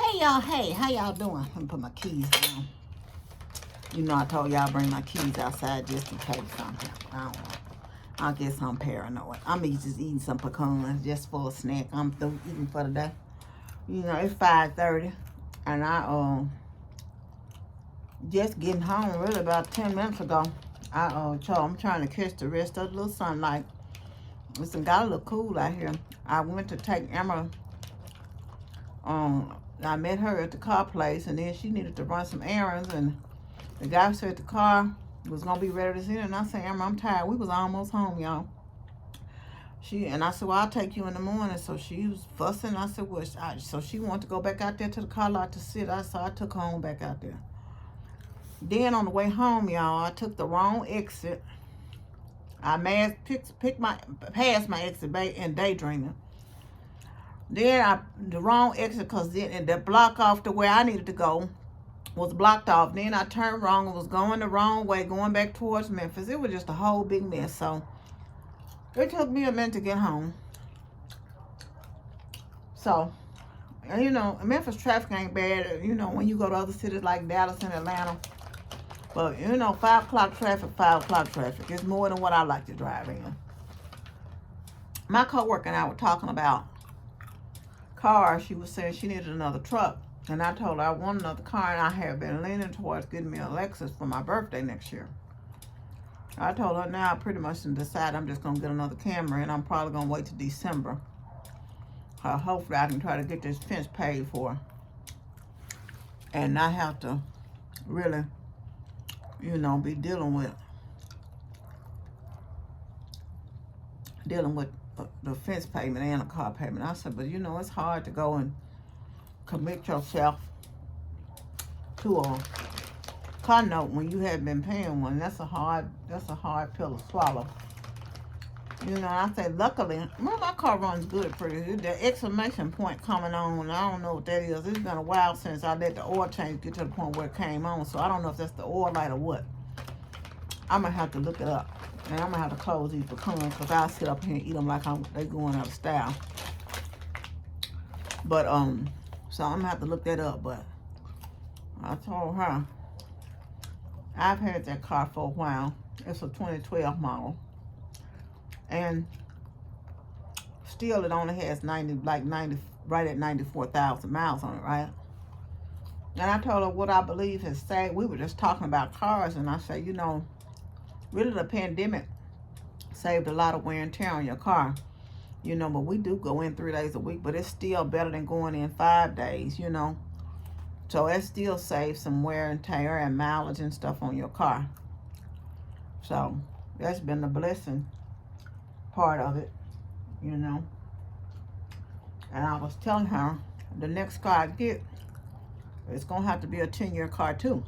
Hey y'all, hey, how y'all doing? Let me put my keys down. You know I told y'all bring my keys outside just in case something. I don't know. I guess I'm paranoid. I'm just eating some pecans just for a snack. I'm through eating for the day. You know, it's 5:30 and I just getting home really about 10 minutes ago. I'm trying to catch the rest of the little sunlight. It's got a little cool out here. I went to take Emma. I met her at the car place, and then she needed to run some errands, and the guy said the car was gonna be ready to send, and I said, Emma, I'm tired. We was almost home, y'all. I said, well, I'll take you in the morning. So she was fussing. I said, well, so she wanted to go back out there to the car lot to sit. I took her on back out there. Then on the way home, y'all, I took the wrong exit. I passed my exit and daydreaming. Then the wrong exit, because then the block off to where I needed to go was blocked off. Then I turned wrong and was going the wrong way, going back towards Memphis. It was just a whole big mess. So it took me a minute to get home. So, you know, Memphis traffic ain't bad, you know, when you go to other cities like Dallas and Atlanta. But, you know, 5 o'clock traffic, 5 o'clock traffic. It's more than what I like to drive in. My coworker and I were talking about car. She was saying she needed another truck, and I told her I want another car, and I have been leaning towards getting me a Lexus for my birthday next year. I told her now I pretty much decided I'm just gonna get another Camry, and I'm probably gonna wait till December. Hopefully I can try to get this fence paid for and not have to really, you know, be dealing with the fence payment and a car payment. I said, but you know, it's hard to go and commit yourself to a car note when you haven't been paying one. That's a hard pill to swallow. You know, I say luckily, well, my car runs good pretty good. The exclamation point coming on, I don't know what that is. It's been a while since I let the oil change get to the point where it came on, so I don't know if that's the oil light or what. I'm gonna have to look it up. And I'm gonna have to close these pecans because I'll sit up here and eat them like they going out of style. But so I'm gonna have to look that up. But I told her I've had that car for a while. It's a 2012 model, and still it only has 90, right at 94,000 miles on it, right? And I told her what I believe has saved. We were just talking about cars, and I said, you know, really the pandemic saved a lot of wear and tear on your car, you know, but we do go in 3 days a week, but it's still better than going in 5 days, you know. So it still saves some wear and tear and mileage and stuff on your car. So that's been the blessing part of it, you know. And I was telling her the next car I get, it's gonna have to be a 10-year car too.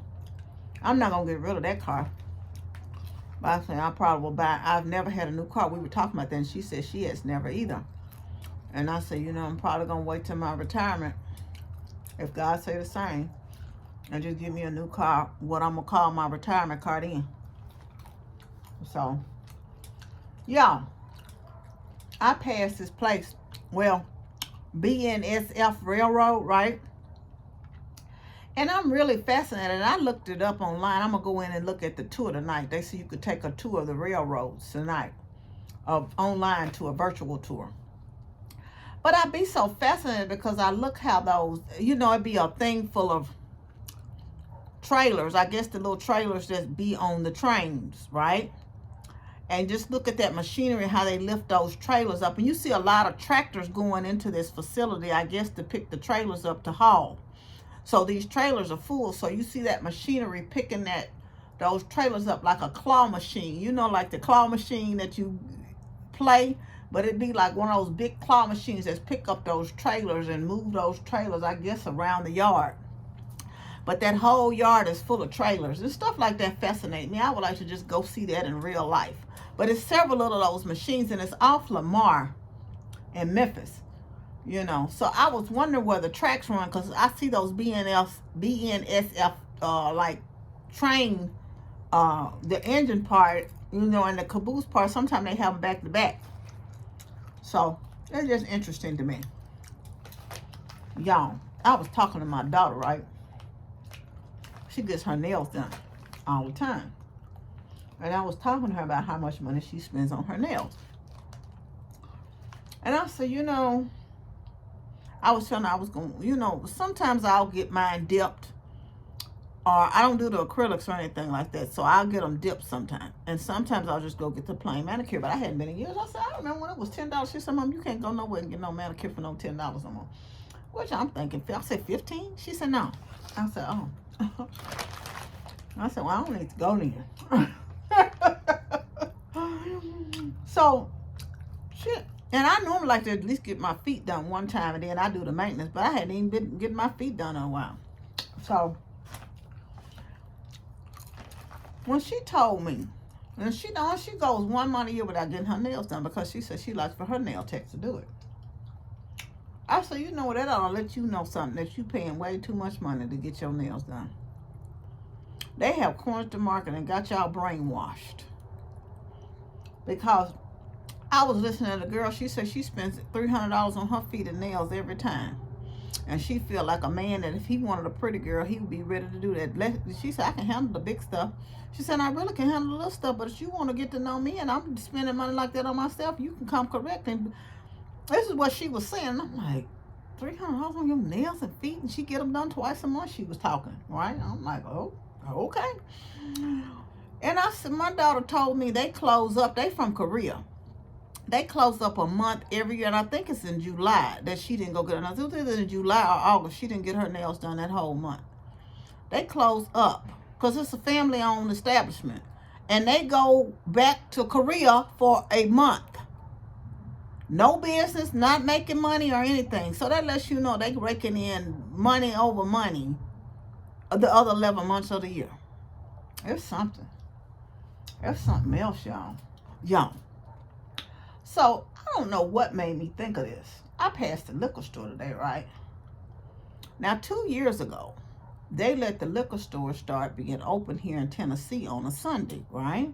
I'm not gonna get rid of that car. But I said I probably will buy. I've never had a new car. We were talking about that, and she said she has never either. And I said, you know, I'm probably gonna wait till my retirement, if God say the same, and just give me a new car. What I'm gonna call my retirement car then. So, y'all, I passed this place. Well, BNSF Railroad, right? And I'm really fascinated. And I looked it up online. I'm going to go in and look at the tour tonight. They say you could take a tour of the railroads tonight, online to a virtual tour. But I'd be so fascinated because I look how those, you know, it'd be a thing full of trailers. I guess the little trailers that be on the trains, right? And just look at that machinery, how they lift those trailers up. And you see a lot of tractors going into this facility, I guess, to pick the trailers up to haul. So these trailers are full. So you see that machinery picking those trailers up like a claw machine. You know, like the claw machine that you play, but it'd be like one of those big claw machines that pick up those trailers and move those trailers, I guess, around the yard. But that whole yard is full of trailers. And stuff like that fascinates me. I would like to just go see that in real life. But it's several of those machines, and it's off Lamar in Memphis. You know, so I was wondering where the tracks run, because I see those BNSF like train, the engine part, you know, and the caboose part. Sometimes they have them back to back. So it's just interesting to me, y'all. I was talking to my daughter, right? She gets her nails done all the time. And I was talking to her about how much money she spends on her nails. And I said, you know, I was telling her I was going, you know, sometimes I'll get mine dipped. Or I don't do the acrylics or anything like that. So I'll get them dipped sometimes. And sometimes I'll just go get the plain manicure. But I hadn't been in years. I said, I remember when it was $10. She said, Mom, you can't go nowhere and get no manicure for no $10 no more. Which I'm thinking, I said, 15? She said, no. I said, oh. I said, well, I don't need to go then. So, shit. And I normally like to at least get my feet done one time and then I do the maintenance. But I hadn't even been getting my feet done in a while. So, when she told me, and she goes 1 month a year without getting her nails done because she said she likes for her nail tech to do it. I said, you know what, that ought to let you know something, that you paying way too much money to get your nails done. They have cornered the market and got y'all brainwashed. Because I was listening to the girl, she said she spends $300 on her feet and nails every time. And she feel like a man that if he wanted a pretty girl, he would be ready to do that. She said, I can handle the big stuff. She said, I really can handle the little stuff, but if you want to get to know me and I'm spending money like that on myself, you can come correct. And this is what she was saying. And I'm like, $300 on your nails and feet, and she get them done twice a month. She was talking, right? I'm like, oh, okay. And I said, my daughter told me they close up. They from Korea. They close up a month every year, and I think it's in July that she didn't go get her nails. It was either in July or August. She didn't get her nails done that whole month. They close up because it's a family-owned establishment, and they go back to Korea for a month. No business, not making money or anything. So that lets you know they raking in money over money the other 11 months of the year. It's something. It's something else, y'all. Y'all. So, I don't know what made me think of this. I passed the liquor store today, right? Now, 2 years ago, they let the liquor store start being open here in Tennessee on a Sunday, right?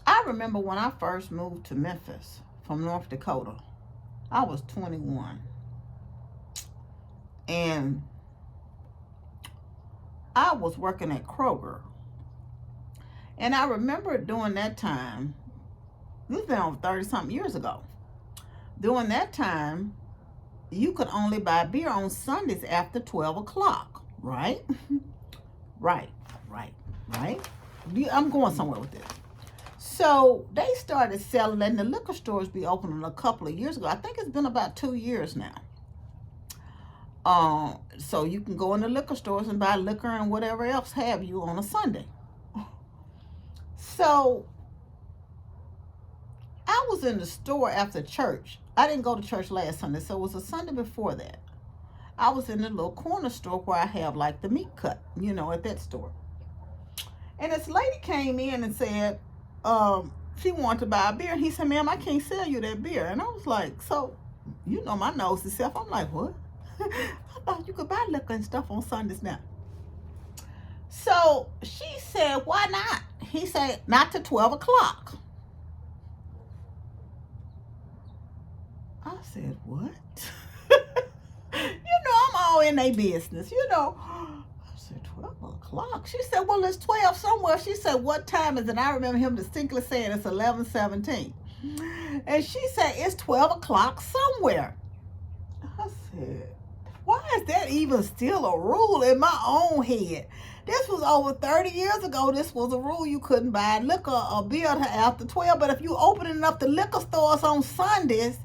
I remember when I first moved to Memphis from North Dakota. I was 21. And I was working at Kroger. And I remember during that time, this has been over 30-something years ago. During that time, you could only buy beer on Sundays after 12 o'clock, right? Right. I'm going somewhere with this. So they started selling, and the liquor stores be opening a couple of years ago. I think it's been about 2 years now. So you can go in the liquor stores and buy liquor and whatever else have you on a Sunday. So I was in the store after church. I didn't go to church last Sunday, so it was a Sunday before that. I was in the little corner store where I have like the meat cut, at that store. And this lady came in and said, she wanted to buy a beer. And he said, ma'am, I can't sell you that beer. And I was like, so, my nose itself. I'm like, what? I thought you could buy liquor and stuff on Sundays now. So she said, why not? He said, not to 12 o'clock. I said, what? I'm all in their business, I said, 12 o'clock? She said, well, it's 12 somewhere. She said, what time is it? And I remember him distinctly saying it's 11:17. And she said, it's 12 o'clock somewhere. I said, why is that even still a rule in my own head? This was over 30 years ago. This was a rule. You couldn't buy liquor or beer after 12. But if you opening up the liquor stores on Sundays,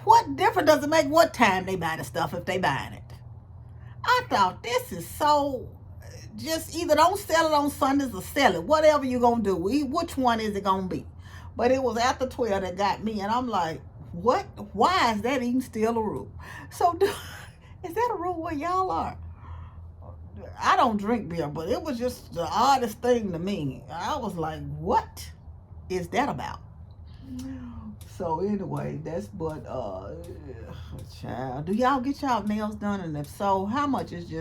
what difference does it make what time they buy the stuff if they buying it? I thought this is so, just either don't sell it on Sundays or sell it. Whatever you're going to do. Which one is it going to be? But it was after 12 that got me. And I'm like, what? Why is that even still a rule? So is that a rule where y'all are? I don't drink beer, but it was just the oddest thing to me. I was like, what is that about? So anyway, that's but child. Do y'all get y'all nails done? And if so, how much is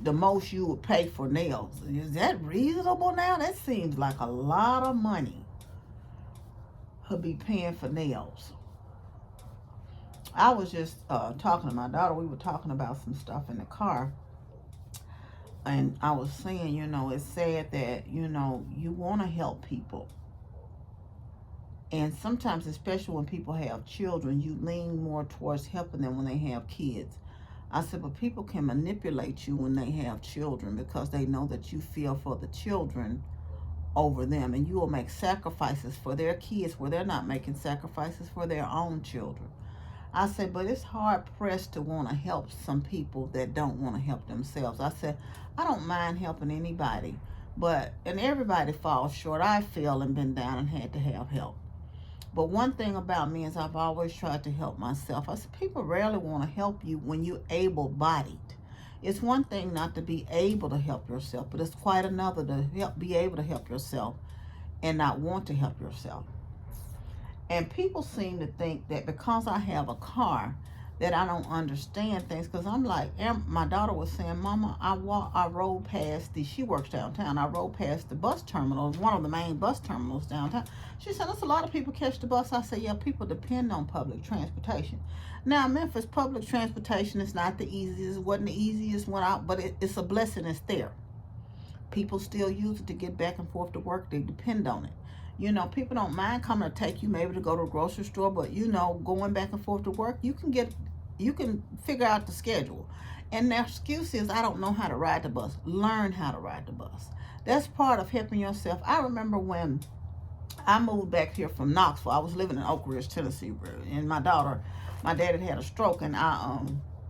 the most you would pay for nails? Is that reasonable now? That seems like a lot of money to be paying for nails. I was just talking to my daughter. We were talking about some stuff in the car. And I was saying, it's sad that, you want to help people. And sometimes, especially when people have children, you lean more towards helping them when they have kids. I said, but people can manipulate you when they have children because they know that you feel for the children over them. And you will make sacrifices for their kids where they're not making sacrifices for their own children. I said, but it's hard pressed to want to help some people that don't want to help themselves. I said, I don't mind helping anybody, and everybody falls short. I fell and been down and had to have help. But one thing about me is I've always tried to help myself. I said, people rarely want to help you when you're able-bodied. It's one thing not to be able to help yourself, but it's quite another to be able to help yourself and not want to help yourself. And people seem to think that because I have a car that I don't understand things. Because I'm like, my daughter was saying, Mama, I rode past she works downtown. I rode past the bus terminal, one of the main bus terminals downtown. She said, there's a lot of people catch the bus. I said, yeah, people depend on public transportation. Now, Memphis, public transportation is not the easiest. It wasn't the easiest one but it's a blessing. It's there. People still use it to get back and forth to work. They depend on it. People don't mind coming to take you maybe to go to a grocery store, but going back and forth to work, you can figure out the schedule. And their excuse is, I don't know how to ride the bus. Learn how to ride the bus. That's part of helping yourself. I remember when I moved back here from Knoxville. I was living in Oak Ridge, Tennessee, and my dad had a stroke, and I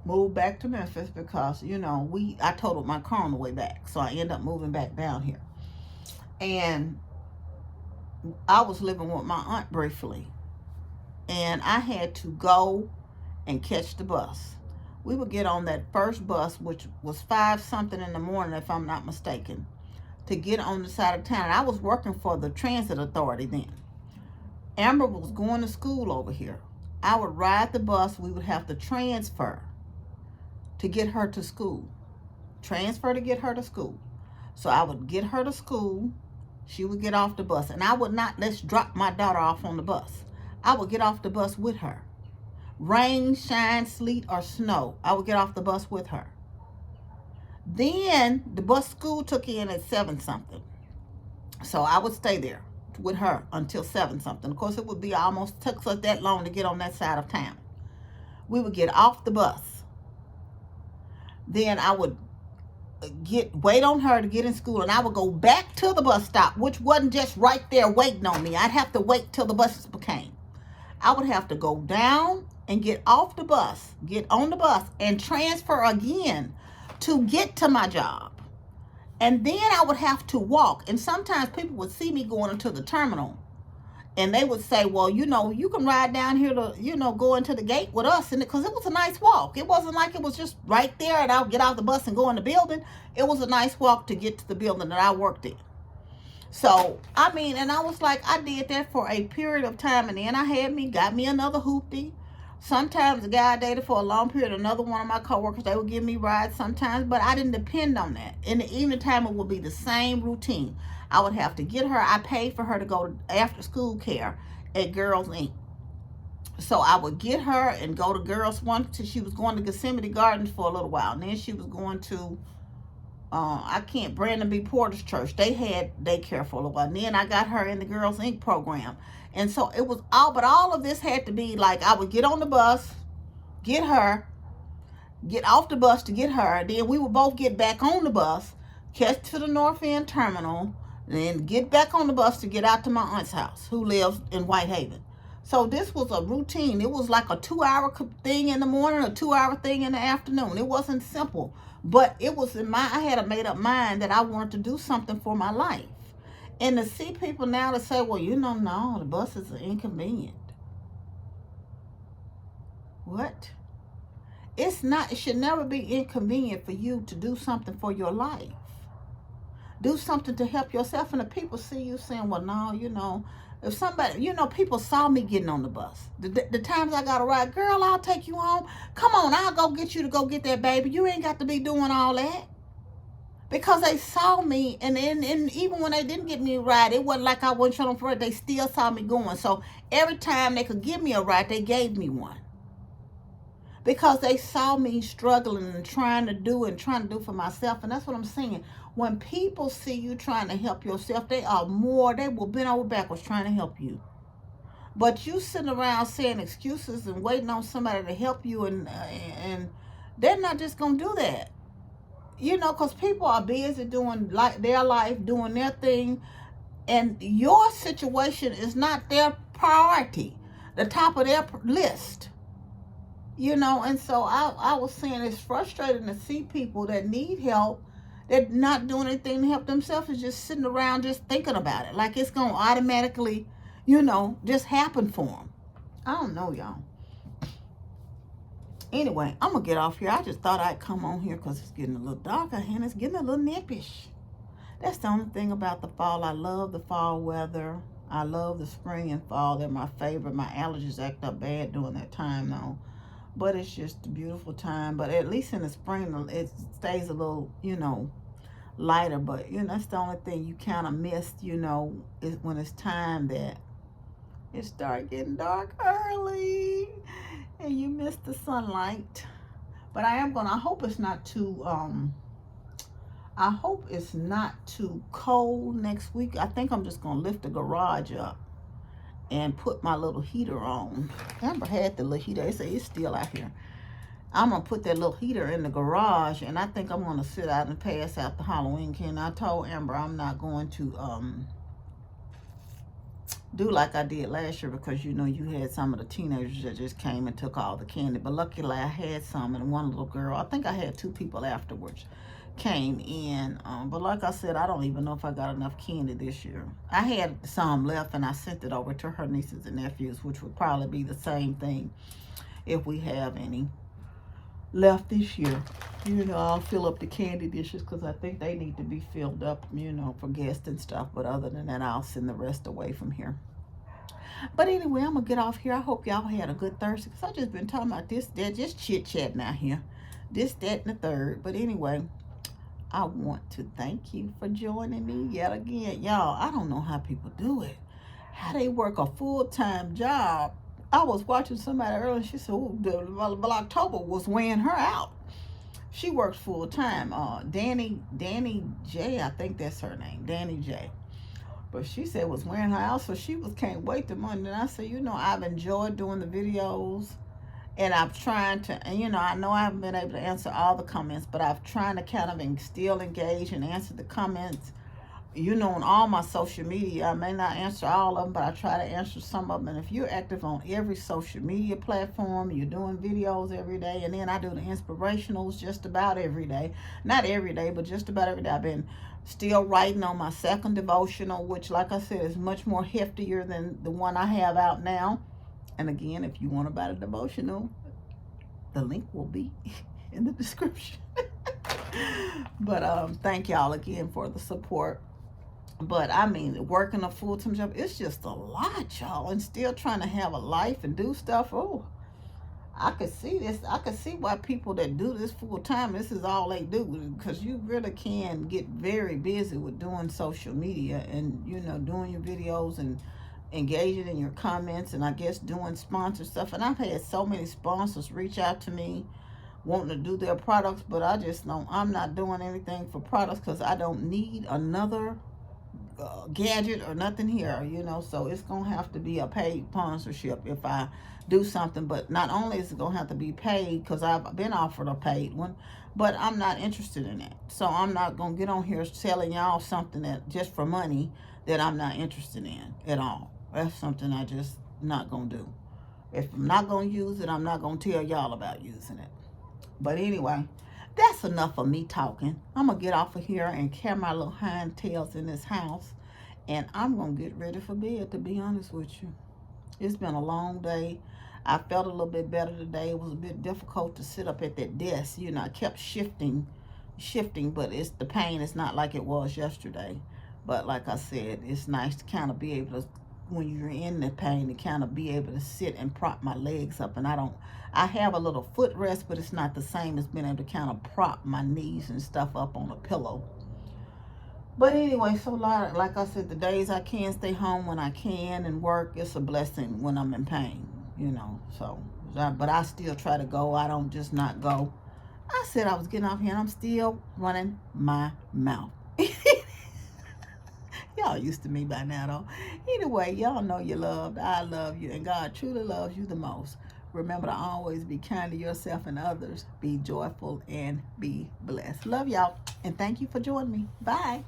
moved back to Memphis because, I totaled my car on the way back. So I ended up moving back down here. And I was living with my aunt briefly, and I had to go and catch the bus. We would get on that first bus, which was 5-something in the morning, if I'm not mistaken, to get on the side of town. And I was working for the transit authority then. Amber was going to school over here. I would ride the bus. We would have to transfer to get her to school. Transfer to get her to school. So I would get her to school. She would get off the bus, and I would not drop my daughter off on the bus. I would get off the bus with her. Rain, shine, sleet, or snow, I would get off the bus with her. Then the bus school took in at 7-something. So I would stay there with her until 7-something. Of course, it would be took us that long to get on that side of town. We would get off the bus. Then I would wait on her to get in school, and I would go back to the bus stop, which wasn't just right there waiting on me. I'd have to wait till the buses came. I would have to go down and get off the bus, get on the bus, and transfer again to get to my job. And then I would have to walk. And sometimes people would see me going into the terminal, and they would say, well, you can ride down here to, go into the gate with us. And because it was a nice walk. It wasn't like it was just right there and I'll get out the bus and go in the building. It was a nice walk to get to the building that I worked in. So, and I was like, I did that for a period of time. And then I got me another hoopty. Sometimes the guy I dated for a long period, another one of my coworkers, they would give me rides sometimes, but I didn't depend on that. In the evening time, it would be the same routine. I would have to get her. I paid for her to go to after school care at Girls Inc. So I would get her and go to Girls One till she was going to Gethsemane Gardens for a little while. And then she was going to, Brandon B. Porter's church. They had daycare for a little while. And then I got her in the Girls Inc. program. And so it was all of this had to be like, I would get on the bus, get her, get off the bus to get her. Then we would both get back on the bus, catch to the North End terminal, then get back on the bus to get out to my aunt's house, who lives in Whitehaven. So this was a routine. It was like a 2-hour thing in the morning, a 2-hour thing in the afternoon. It wasn't simple, but it was I had a made up mind that I wanted to do something for my life. And to see people now to say, well, no, the buses are inconvenient. What? It's not. It should never be inconvenient for you to do something for your life. Do something to help yourself. And if people see you saying, well, no, if somebody, people saw me getting on the bus. The times I got a ride, girl, I'll take you home. Come on, I'll go get you to go get that baby. You ain't got to be doing all that. Because they saw me, and even when they didn't get me a ride, it wasn't like I wasn't showing them for it. They still saw me going. So every time they could give me a ride, they gave me one. because they saw me struggling and trying to do for myself. And that's what I'm saying. When people see you trying to help yourself, they will bend over backwards trying to help you. But you sitting around saying excuses and waiting on somebody to help you, and they're not just gonna do that, because people are busy doing like their life, doing their thing, and your situation is not their priority, the top of their list. And so I was saying it's frustrating to see people that need help, that not doing anything to help themselves, is just sitting around just thinking about it, like it's going to automatically, just happen for them. I don't know, y'all. Anyway, I'm going to get off here. I just thought I'd come on here because it's getting a little darker and it's getting a little nippish. That's the only thing about the fall. I love the fall weather. I love the spring and fall. They're my favorite. My allergies act up bad during that time, though. But it's just a beautiful time. But at least in the spring, it stays a little, lighter. But, that's the only thing you kind of missed, is when it's time that it starts getting dark early. And you miss the sunlight. But I hope it's not too, cold next week. I think I'm just going to lift the garage up and put my little heater on. Amber had the little heater. They say it's still out here. I'm going to put that little heater in the garage, and I think I'm going to sit out and pass out the Halloween candy. I told Amber I'm not going to do like I did last year, because you had some of the teenagers that just came and took all the candy. But luckily I had some, and one little girl, I think I had 2 people afterwards, came in. But like I said, I don't even know if I got enough candy this year. I had some left, and I sent it over to her nieces and nephews, which would probably be the same thing if we have any left this year. I'll fill up the candy dishes, because I think they need to be filled up, for guests and stuff. But other than that, I'll send the rest away from here. But anyway, I'm going to get off here. I hope y'all had a good Thursday, because I've just been talking about this, that, just chit-chatting out here. This, that, and the third. But anyway, I want to thank you for joining me yet again. Y'all, I don't know how people do it. How they work a full-time job. I was watching somebody earlier, and she said, the VlogTober was weighing her out. She works full-time. Danny J, I think that's her name, Danny J. But she said was wearing her out, so she can't wait the Monday. And I said, I've enjoyed doing the videos. And I'm trying to, I know I haven't been able to answer all the comments, but I've tried to kind of still engage and answer the comments, on all my social media. I may not answer all of them, but I try to answer some of them. And if you're active on every social media platform, you're doing videos every day, and then I do the inspirationals just about every day. Not every day, but just about every day. I've been still writing on my second devotional, which, like I said, is much more heftier than the one I have out now. And again, if you want to buy the devotional, the link will be in the description. But thank y'all again for the support. But I mean, working a full-time job, it's just a lot, y'all. And still trying to have a life and do stuff. Oh, I could see this. I could see why people that do this full-time, this is all they do. Because you really can get very busy with doing social media and, doing your videos and engaging in your comments, and I guess doing sponsor stuff. And I've had so many sponsors reach out to me wanting to do their products, but I just don't, I'm not doing anything for products, because I don't need another gadget or nothing here, so it's gonna have to be a paid sponsorship if I do something. But not only is it gonna have to be paid, because I've been offered a paid one, but I'm not interested in that. So I'm not gonna get on here selling y'all something that just for money that I'm not interested in at all. That's something I just not going to do. If I'm not going to use it, I'm not going to tell y'all about using it. But anyway, that's enough of me talking. I'm going to get off of here and carry my little hind tails in this house. And I'm going to get ready for bed, to be honest with you. It's been a long day. I felt a little bit better today. It was a bit difficult to sit up at that desk. I kept shifting, but the pain is not like it was yesterday. But like I said, it's nice to kind of be able to, when you're in the pain, to kind of be able to sit and prop my legs up. And I have a little footrest, but it's not the same as being able to kind of prop my knees and stuff up on a pillow. But anyway, so like I said, the days I can stay home when I can and work, it's a blessing when I'm in pain, So But I still try to go. I don't just not go. I said I was getting off here and I'm still running my mouth. Y'all used to me by now, though. Anyway, y'all know you're loved. I love you, and God truly loves you the most. Remember to always be kind to yourself and others. Be joyful and be blessed. Love y'all, and thank you for joining me. Bye.